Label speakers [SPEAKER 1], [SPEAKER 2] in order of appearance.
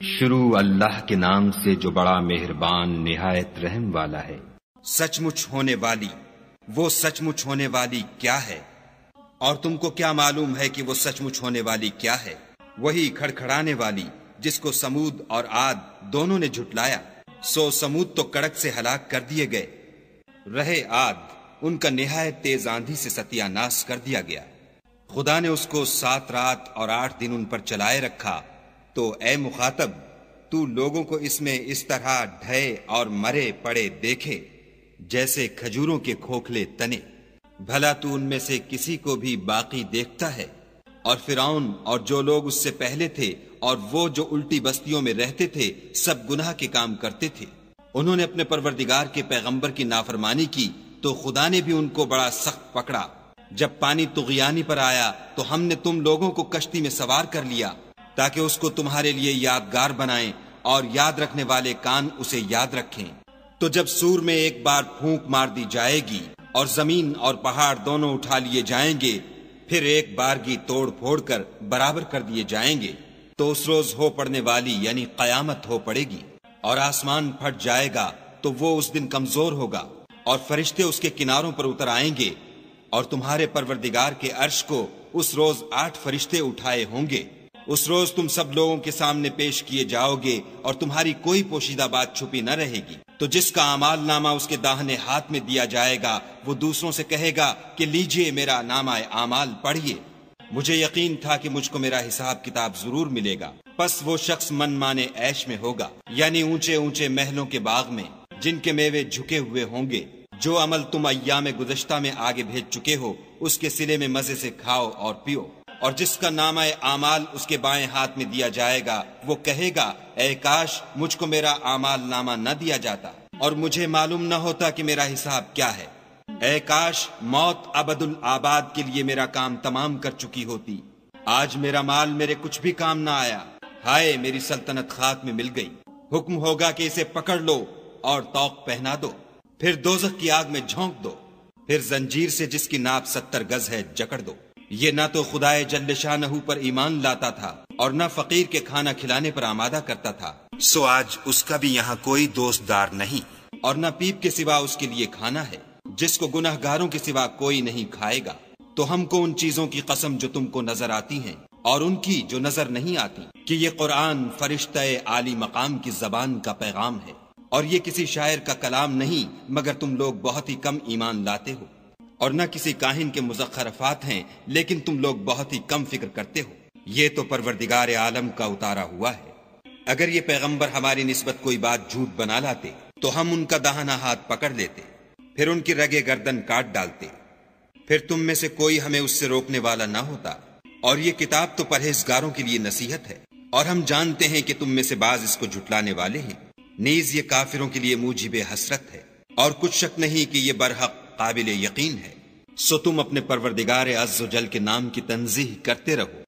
[SPEAKER 1] شروع اللہ کے نام سے جو بڑا مہربان نہایت رحم والا ہے۔
[SPEAKER 2] سچ مچ ہونے والی، وہ سچ مچ ہونے والی کیا ہے؟ اور تم کو کیا معلوم ہے کہ وہ سچ مچ ہونے والی کیا ہے؟ وہی کھڑکھڑانے والی جس کو سمود اور عاد دونوں نے جھٹلایا۔ سو سمود تو کڑک سے ہلاک کر دیے گئے، رہے عاد ان کا نہایت تیز آندھی سے ستیہ ناش کر دیا گیا۔ خدا نے اس کو 7 رات اور 8 دن ان پر چلائے رکھا۔ تو اے مخاطب، تو لوگوں کو اس میں اس طرح ڈھے اور مرے پڑے دیکھے جیسے کھجوروں کے کھوکھلے تنے۔ بھلا تو ان میں سے کسی کو بھی باقی دیکھتا ہے؟ اور فرعون اور جو لوگ اس سے پہلے تھے اور وہ جو الٹی بستیوں میں رہتے تھے سب گناہ کے کام کرتے تھے۔ انہوں نے اپنے پروردگار کے پیغمبر کی نافرمانی کی تو خدا نے بھی ان کو بڑا سخت پکڑا۔ جب پانی طغیانی پر آیا تو ہم نے تم لوگوں کو کشتی میں سوار کر لیا تاکہ اس کو تمہارے لیے یادگار بنائیں اور یاد رکھنے والے کان اسے یاد رکھیں۔ تو جب سور میں ایک بار پھونک مار دی جائے گی اور زمین اور پہاڑ دونوں اٹھا لیے جائیں گے، پھر ایک بارگی توڑ پھوڑ کر برابر کر دیے جائیں گے، تو اس روز ہو پڑنے والی یعنی قیامت ہو پڑے گی، اور آسمان پھٹ جائے گا تو وہ اس دن کمزور ہوگا، اور فرشتے اس کے کناروں پر اتر آئیں گے، اور تمہارے پروردگار کے عرش کو اس روز 8 فرشتے اٹھائے ہوں گے۔ اس روز تم سب لوگوں کے سامنے پیش کیے جاؤ گے اور تمہاری کوئی پوشیدہ بات چھپی نہ رہے گی۔ تو جس کا اعمال نامہ اس کے داہنے ہاتھ میں دیا جائے گا وہ دوسروں سے کہے گا کہ لیجئے میرا نامہ اعمال پڑھیے، مجھے یقین تھا کہ مجھ کو میرا حساب کتاب ضرور ملے گا۔ پس وہ شخص من مانے عیش میں ہوگا، یعنی اونچے اونچے محلوں کے باغ میں جن کے میوے جھکے ہوئے ہوں گے۔ جو عمل تم ایام گزشتہ میں آگے بھیج چکے ہو اس کے صلے میں مزے سے کھاؤ اور پیو۔ اور جس کا نامہ اعمال اس کے بائیں ہاتھ میں دیا جائے گا وہ کہے گا اے کاش مجھ کو میرا اعمال نامہ نہ دیا جاتا اور مجھے معلوم نہ ہوتا کہ میرا حساب کیا ہے۔ اے کاش موت ابد الآباد کے لیے میرا کام تمام کر چکی ہوتی۔ آج میرا مال میرے کچھ بھی کام نہ آیا، ہائے میری سلطنت خاک میں مل گئی۔ حکم ہوگا کہ اسے پکڑ لو اور طوق پہنا دو، پھر دوزخ کی آگ میں جھونک دو، پھر زنجیر سے جس کی ناپ 70 گز ہے جکڑ دو۔ یہ نہ تو خدائے جل شانہ پر ایمان لاتا تھا اور نہ فقیر کے کھانا کھلانے پر آمادہ کرتا تھا، سو آج اس کا بھی یہاں کوئی دوست دار نہیں، اور نہ پیپ کے سوا اس کے لیے کھانا ہے جس کو گناہ گاروں کے سوا کوئی نہیں کھائے گا۔ تو ہم کو ان چیزوں کی قسم جو تم کو نظر آتی ہیں اور ان کی جو نظر نہیں آتی کہ یہ قرآن فرشتہ عالی مقام کی زبان کا پیغام ہے، اور یہ کسی شاعر کا کلام نہیں مگر تم لوگ بہت ہی کم ایمان لاتے ہو، اور نہ کسی کاہن کے مزخرفات ہیں لیکن تم لوگ بہت ہی کم فکر کرتے ہو۔ یہ تو پروردگار عالم کا اتارا ہوا ہے۔ اگر یہ پیغمبر ہماری نسبت کوئی بات جھوٹ بنا لاتے تو ہم ان کا داہنا ہاتھ پکڑ لیتے، پھر ان کی رگے گردن کاٹ ڈالتے، پھر تم میں سے کوئی ہمیں اس سے روکنے والا نہ ہوتا۔ اور یہ کتاب تو پرہیزگاروں کے لیے نصیحت ہے، اور ہم جانتے ہیں کہ تم میں سے بعض اس کو جھٹلانے والے ہیں، نیز یہ کافروں کے لیے موجب حسرت ہے، اور کچھ شک نہیں کہ یہ برحق قابل یقین ہے۔ سو تم اپنے پروردگار عز و جل کے نام کی تنزیہ کرتے رہو